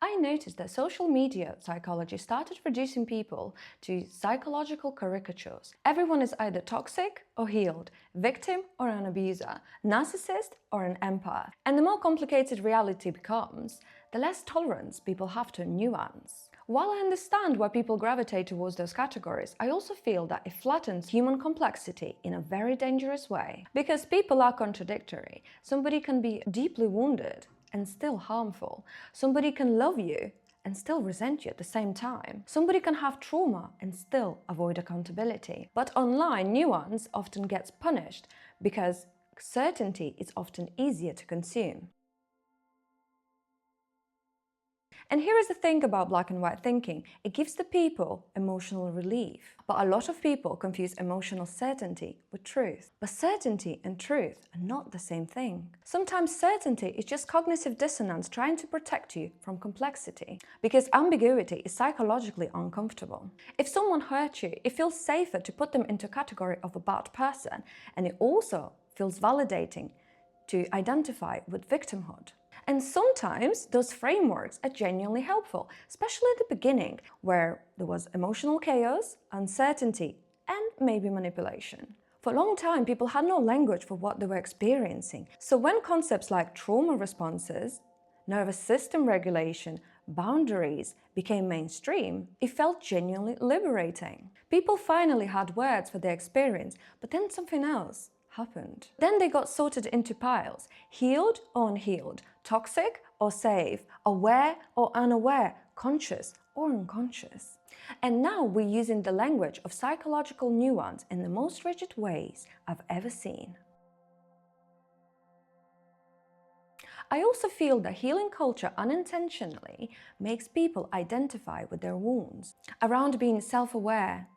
I noticed that social media psychology started reducing people to psychological caricatures. Everyone is either toxic or healed, victim or an abuser, narcissist or an empath. And the more complicated reality becomes, the less tolerance people have to nuance. While I understand why people gravitate towards those categories, I also feel that it flattens human complexity in a very dangerous way. Because people are contradictory. Somebody can be deeply wounded and still harmful. Somebody can love you and still resent you at the same time. Somebody can have trauma and still avoid accountability. But online, nuance often gets punished because certainty is often easier to consume. And here is the thing about black and white thinking. It gives the people emotional relief. But a lot of people confuse emotional certainty with truth. But certainty and truth are not the same thing. Sometimes certainty is just cognitive dissonance trying to protect you from complexity. Because ambiguity is psychologically uncomfortable. If someone hurt you, it feels safer to put them into a category of a bad person. And it also feels validating to identify with victimhood. And sometimes those frameworks are genuinely helpful, especially at the beginning, where there was emotional chaos, uncertainty, and maybe manipulation. For a long time, people had no language for what they were experiencing. So when concepts like trauma responses, nervous system regulation, boundaries became mainstream, it felt genuinely liberating. People finally had words for their experience, but then something else happened. Then they got sorted into piles, healed or unhealed, toxic or safe, aware or unaware, conscious or unconscious. And now we're using the language of psychological nuance in the most rigid ways I've ever seen. I also feel that healing culture unintentionally makes people identify with their wounds, around being self-aware,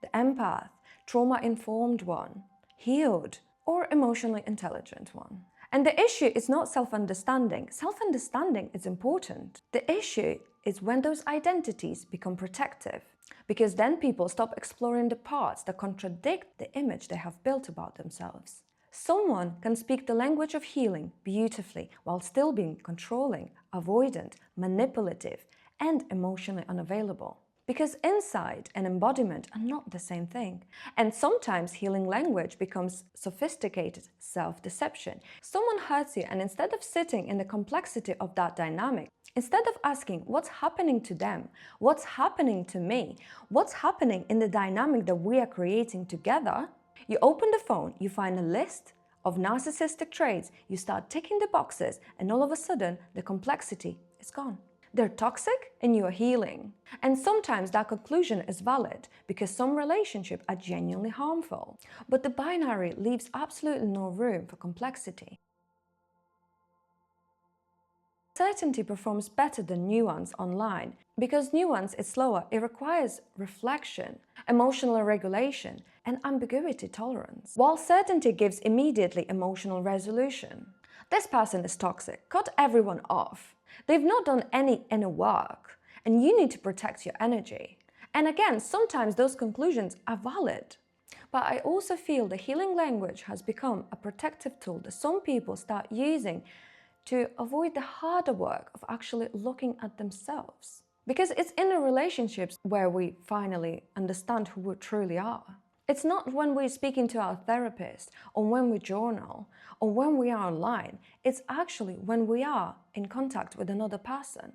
the empath, trauma-informed one, healed, or emotionally intelligent one. And the issue is not self-understanding. Self-understanding is important. The issue is when those identities become protective, because then people stop exploring the parts that contradict the image they have built about themselves. Someone can speak the language of healing beautifully while still being controlling, avoidant, manipulative, and emotionally unavailable. Because insight and embodiment are not the same thing. And sometimes healing language becomes sophisticated self-deception. Someone hurts you, and instead of sitting in the complexity of that dynamic, instead of asking what's happening to them, what's happening to me, what's happening in the dynamic that we are creating together, you open the phone, you find a list of narcissistic traits, you start ticking the boxes, and all of a sudden the complexity is gone. They're toxic and you are healing. And sometimes that conclusion is valid because some relationships are genuinely harmful. But the binary leaves absolutely no room for complexity. Certainty performs better than nuance online because nuance is slower. It requires reflection, emotional regulation, and ambiguity tolerance. While certainty gives immediately emotional resolution. This person is toxic. Cut everyone off. They've not done any inner work, and you need to protect your energy. And again, sometimes those conclusions are valid. But I also feel the healing language has become a protective tool that some people start using to avoid the harder work of actually looking at themselves. Because it's in the relationships where we finally understand who we truly are. It's not when we're speaking to our therapist, or when we journal, or when we are online. It's actually when we are in contact with another person.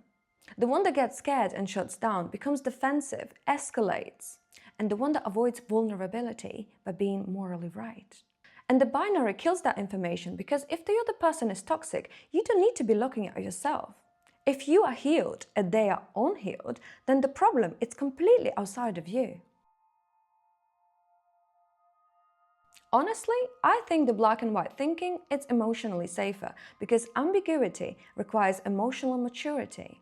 The one that gets scared and shuts down becomes defensive, escalates, and the one that avoids vulnerability by being morally right. And the binary kills that information because if the other person is toxic, you don't need to be looking at yourself. If you are healed and they are unhealed, then the problem is completely outside of you. Honestly, I think the black and white thinking is emotionally safer because ambiguity requires emotional maturity.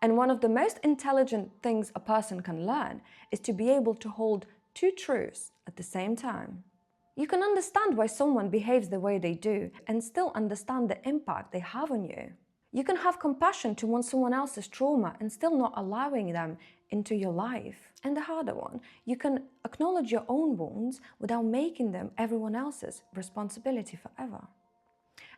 And one of the most intelligent things a person can learn is to be able to hold two truths at the same time. You can understand why someone behaves the way they do and still understand the impact they have on you. You can have compassion towards someone else's trauma and still not allowing them into your life. And the harder one, you can acknowledge your own wounds without making them everyone else's responsibility forever.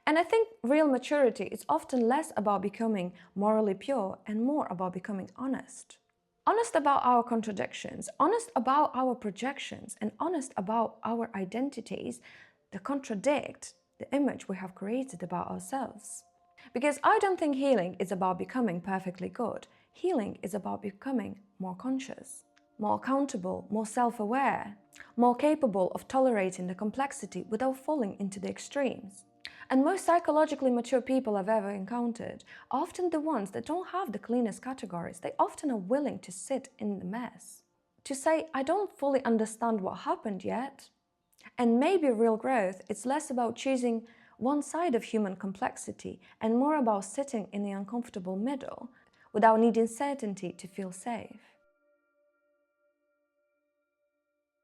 And I think real maturity is often less about becoming morally pure and more about becoming honest. Honest about our contradictions, honest about our projections, and honest about our identities that contradict the image we have created about ourselves. Because I don't think healing is about becoming perfectly good. Healing is about becoming more conscious, more accountable, more self-aware, more capable of tolerating the complexity without falling into the extremes. And most psychologically mature people I've ever encountered are often the ones that don't have the cleanest categories. They often are willing to sit in the mess, to say, I don't fully understand what happened yet. And maybe real growth is less about choosing one side of human complexity and more about sitting in the uncomfortable middle without needing certainty to feel safe.